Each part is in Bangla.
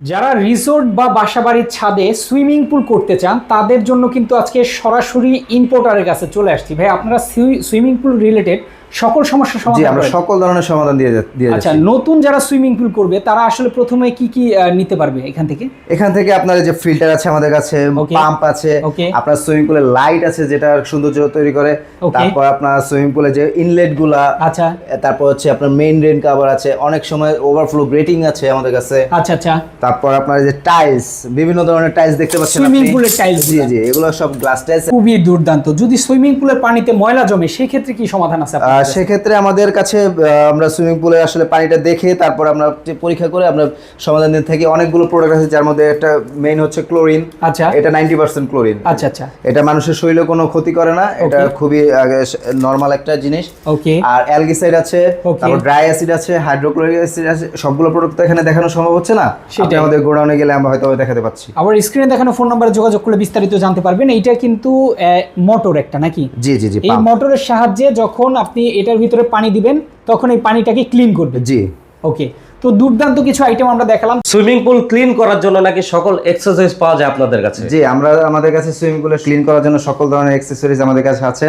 যারা রিসোর্ট বা বাসাবাড়ির ছাদে সুইমিং পুল করতে চান তাদের জন্য কিন্তু আজকে সরাসরি ইম্পোর্টারের কাছে চলে আসছি। ভাই আপনারা সুইমিং পুল রিলেটেড সকল সমস্যার সমাধান আমরা সকল ধরনের সমাধান দিয়ে আচ্ছা, নতুন যারা সুইমিং পুল করবে তারা আসলে প্রথমে কি কি নিতে পারবে এখান থেকে আপনার যে ফিল্টার আছে আমাদের কাছে, পাম্প আছে, আপনার সুইমিং পুলে লাইট আছে যেটা সৌন্দর্য তৈরি করে, তারপর আপনার সুইমিং পুলে যে ইনলেট গুলা, আচ্ছা, তারপর হচ্ছে আপনার মেইন রেন কভার আছে, অনেক সময় ওভারফ্লো গ্রেটিং আছে আমাদের কাছে। আচ্ছা আচ্ছা, তারপর আপনার যে টাইলস, বিভিন্ন ধরনের টাইলস দেখতে পাচ্ছেন সুইমিং পুলের টাইলস, জি জি, এগুলো সব গ্লাস টাইলস, খুবই দুর্দান্ত। যদি সুইমিং পুলের পানিতে ময়লা জমে সেই ক্ষেত্রে কি সমাধান আছে? সেক্ষেত্রে আমাদের কাছে আমরা সুইমিং পুলে আসলে পানিটা দেখে তারপর আমরা পরীক্ষা করে আমরা সমাধান দিয়ে থাকি। অনেকগুলো প্রোডাক্ট আছে যার মধ্যে একটা মেইন হচ্ছে ক্লোরিন। আচ্ছা, এটা 90% ক্লোরিন। আচ্ছা আচ্ছা, এটা মানুষের শরীরে কোনো ক্ষতি করে না, এটা খুবই নরমাল একটা জিনিস। ওকে, আর অ্যালগিসাইড আছে, তারপর ড্রাই অ্যাসিড আছে, হাইড্রোক্লোরিক অ্যাসিড আছে, সবগুলো প্রোডাক্ট তো এখানে দেখানো সম্ভব হচ্ছে না, সেটা আমাদের গোডাউনে গেলে আমরা হয়তো দেখাতে পাচ্ছি। আবার স্ক্রিনে দেখানো ফোন নম্বরে যোগাযোগ করলে বিস্তারিত জানতে পারবেন। এইটা কিন্তু মোটর একটা নাকি? জি জি জি, এই মোটরের সাহায্যে যখন আপনি এটার ভিতরে পানি দিবেন তখন এই পানিটাকে ক্লিন করবে। জি, ওকে। তো দুর্দান্ত কিছু আইটেম আমরা দেখালাম। সুইমিং পুল ক্লিন করার জন্য নাকি সকল অ্যাক্সেসরিজ পাওয়া যায় আপনাদের কাছে? জি, আমাদের কাছে সুইমিং পুলে ক্লিন করার জন্য সকল ধরনের অ্যাক্সেসরিজ আমাদের কাছে আছে,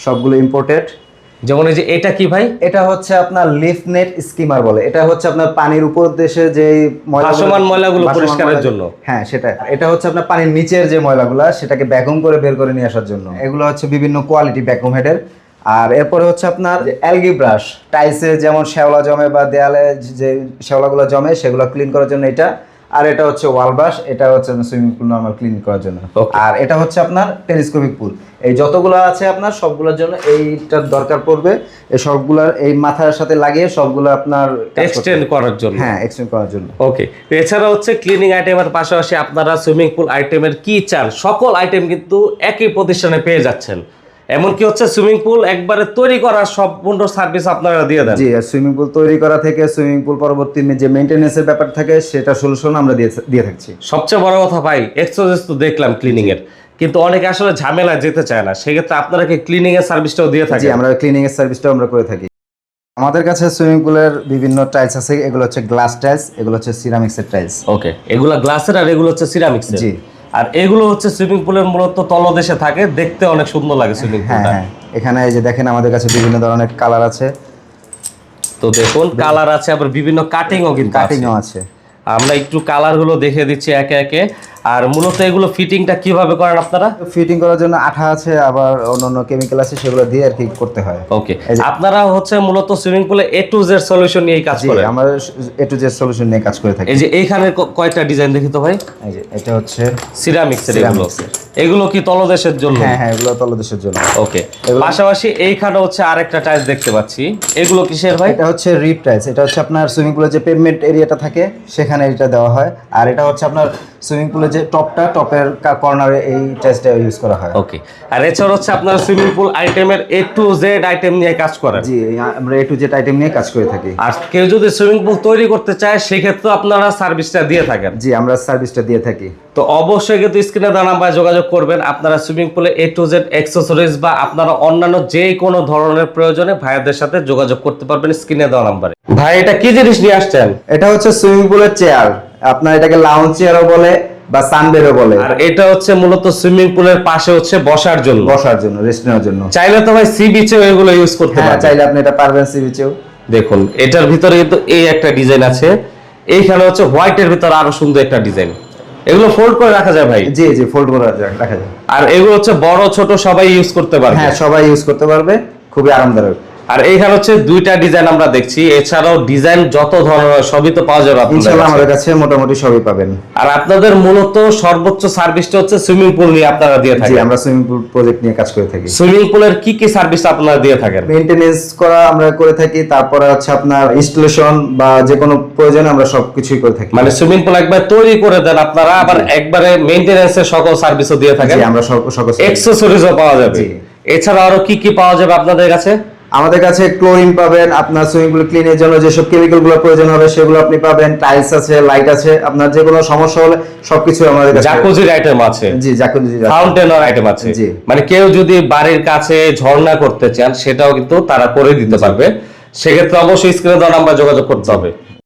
সবগুলো ইম্পোর্টেড। যেমন এই যে এটা কি ভাই? এটা হচ্ছে আপনার লিফট নেট স্কিমার বলে। এটা হচ্ছে আপনার পানির উপর দেশে যে ময়লাগুলো পরিষ্কারের জন্য। হ্যাঁ, সেটা। এটা হচ্ছে আপনার পানির নিচের যে ময়লাগুলো সেটাকে ভ্যাকুয়াম করে বের করে নিয়ে আসার জন্য। এগুলো হচ্ছে বিভিন্ন কোয়ালিটি ভ্যাকুয়াম হেডের। আর এরপরে হচ্ছে আপনার অ্যালগি ব্রাশ, টাইলসে যেমন শ্যাওলা জমে বা দেয়ালে যে শ্যাওলাগুলো জমে সেগুলো ক্লিন করার জন্য এটা। আর এটা হচ্ছে ওয়াল ব্রাশ, এটা হচ্ছে সুইমিং পুল নরমাল ক্লিন করার জন্য। আর এটা হচ্ছে আপনার টেলিস্কোপিক পুল। এই যতগুলো আছে আপনার সবগুলোর জন্য এইটার দরকার পড়বে। এই সবগুলোর এই মাথার সাথে লাগিয়ে সবগুলো আপনার এক্সটেন্ড করার জন্য। হ্যাঁ, এক্সটেন্ড করার জন্য। ওকে। এছাড়া হচ্ছে ক্লিনিং আইটেমের পাশাপাশি আপনারা সুইমিং পুল আইটেমের কি চান সকল আইটেম কিন্তু একই প্রতিষ্ঠানে পেয়ে যাচ্ছেন। এমনকি হচ্ছে সুইমিং পুল একবারে তৈরি করার সম্পূর্ণ সার্ভিস আপনারা দিয়ে দেন। জি, সুইমিং পুল তৈরি করা থেকে সুইমিং পুল পরবর্তী যে মেইনটেনেন্সের ব্যাপার থাকে সেটা সলিউশন আমরা দিয়ে থাকছি। সবচেয়ে বড় কথা ভাই, এক্সেসরিজ তো দেখলাম ক্লিনিং এর, কিন্তু অনেকে আসলে ঝামেলা যেতে চায় না, সেক্ষেত্রে আপনারা কি ক্লিনিং এর সার্ভিসটাও দিয়ে থাকেন? জি, আমরা ক্লিনিং এর সার্ভিসটাও আমরা করে থাকি। আমাদের কাছে সুইমিং পুলের বিভিন্ন টাইলস আছে। এগুলো হচ্ছে গ্লাস টাইলস, এগুলো হচ্ছে সিরামিক্সের টাইলস। ওকে, এগুলো গ্লাসের আর এগুলো হচ্ছে সিরামিক্সের। জি। আর এগুলো হচ্ছে সুইমিং পুলের মূলত তলদেশে থাকে, দেখতে অনেক সুন্দর লাগে সুইমিং পুলটা। হ্যাঁ, এখানে এই যে দেখেন আমাদের কাছে বিভিন্ন ধরনের কালার আছে। তো দেখুন কালার আছে, আবার বিভিন্ন কাটিংও কিন্তু আছে। আমরা একটু কালারগুলো দেখে দিচ্ছি একে একে। আর মূলত এগুলো ফিটিংটা কিভাবে করেন আপনারা? ফিটিং করার জন্য আঠা আছে, আবার অন্যান্য কেমিক্যাল আছে, সেগুলো দিয়ে আর কি করতে হয়। ওকে, আপনারা হচ্ছে মূলত সুইমিং পুলে A to Z সলিউশন নিয়ে কাজ করেন? আমরা A to Z সলিউশন নিয়ে কাজ করে থাকি। এই যে এইখানে কয়টা ডিজাইন দেখি তো ভাই। এই যে এটা হচ্ছে সিরামিক্সের। এগুলো কি তলদেশের জন্য? হ্যাঁ, এগুলো তলদেশের জন্য। ওকে, পাশাপাশি এইখানে হচ্ছে আরেকটা টাইলস দেখতে পাচ্ছি, এগুলো কিসের ভাই? এটা হচ্ছে রিপ টাইলস। এটা হচ্ছে আপনার সুইমিং পুলে যে পেভমেন্ট এরিয়াটা থাকে সেখানে এটা দেওয়া হয়। আর এটা হচ্ছে আপনার সুইমিং পুলে যে টপের কর্নারে এই টাইলসটা ইউজ করা হয়। ওকে, আর এছাড়া হচ্ছে আপনার সুইমিং পুল আইটেমের A to Z আইটেম নিয়ে কাজ করেন? জি, আমরা A to Z আইটেম নিয়ে কাজ করে থাকি। আর কেউ যদি সুইমিং পুল তৈরি করতে চায় সেক্ষেত্রে আপনারা সার্ভিসটা দিয়ে থাকেন? জি, আমরা সার্ভিসটা দিয়ে থাকি। তো অবশ্যই কিন্তু স্ক্রিনে দেওয়া নাম্বারে যোগাযোগ করবেন। আপনারা সুইমিং পুলে A to Z অ্যাক্সেসরিজ বা আপনারা অন্যান্য যে কোনো ধরনের প্রয়োজনে ভাইয়াদের সাথে যোগাযোগ করতে পারবেন স্ক্রিনে দেওয়া নাম্বারে। ভাই এটা কি জিনিস নিয়ে আসছেন? এটা হচ্ছে সুইমিং পুলের চেয়ার। আপনার এটাকে লাউঞ্জ চেয়ারও বলে বা সানবেডও বলে। আর এটা হচ্ছে মূলত সুইমিং পুলের পাশে হচ্ছে বসার জন্য, রেস্ট নেওয়ার জন্য। চাইলে তো ভাই সি বিচেও এগুলো ইউজ করতে পারবেন। চাইলে আপনি এটা পারবেন সি বিচেও। দেখুন এটার ভিতরে কিন্তু এই একটা ডিজাইন আছে, এইখানে হচ্ছে হোয়াইটের ভিতরে আরো সুন্দর একটা ডিজাইন। এগুলো ফোল্ড করে রাখা যায় ভাই? জি জি, ফোল্ড করে রাখা যায়। আর এগুলো হচ্ছে বড় ছোট সবাই ইউজ করতে পারবে? হ্যাঁ, সবাই ইউজ করতে পারবে, খুবই আরামদায়ক। আর এইখানে হচ্ছে দুইটা ডিজাইন আমরা দেখছি, এছাড়াও ডিজাইন যত ধরনের সবই তো পাওয়া যাবে ইনশাআল্লাহ, আমাদের কাছে মোটামুটি সবই পাবেন। আর আপনাদের মূলত সর্বোচ্চ সার্ভিসটা হচ্ছে সুইমিং পুল নিয়ে আপনারা দিয়ে থাকেন? জি, আমরা সুইমিং পুল প্রজেক্ট নিয়ে কাজ করে থাকি। সুইমিং পুলের কি কি সার্ভিস আপনারা দিয়ে থাকেন? মেইনটেনেন্স করা আমরা করে থাকি, তারপরে হচ্ছে আপনার ইনস্টলেশন বা যে কোনো প্রয়োজনে আমরা সবকিছুই করে থাকি। মানে সুইমিং পুল একবার তৈরি করে দেন আপনারা, আবার একবারে মেইনটেনেন্সের সকল সার্ভিসও দিয়ে থাকেন? জি, আমরা সকল অ্যাক্সেসরিজও পাওয়া যাবে। এছাড়া আরো কি কি পাওয়া যাবে আপনাদের কাছে? আমাদের কাছে ক্লোরিন পাবেন, আপনার সুইমিং পুল ক্লিনের জন্য যেসব কেমিক্যাল গুলো প্রয়োজন হবে সেগুলো আপনি পাবেন। টাইলস আছে, লাইট আছে, আপনার যে কোনো সমস্যা হলে সবকিছু আমাদের কাছে। জাকুজির আইটেম আছে? জি, জাকুজি, ফাউন্টেনের আইটেম আছে। জি, মানে কেউ যদি বাড়ির কাছে ঝর্ণা করতে চান সেটাও কিন্তু তারা করে দিতে পারবে। সেক্ষেত্রে অবশ্যই স্ক্রিনে দেওয়া নাম্বার যোগাযোগ করতে হবে।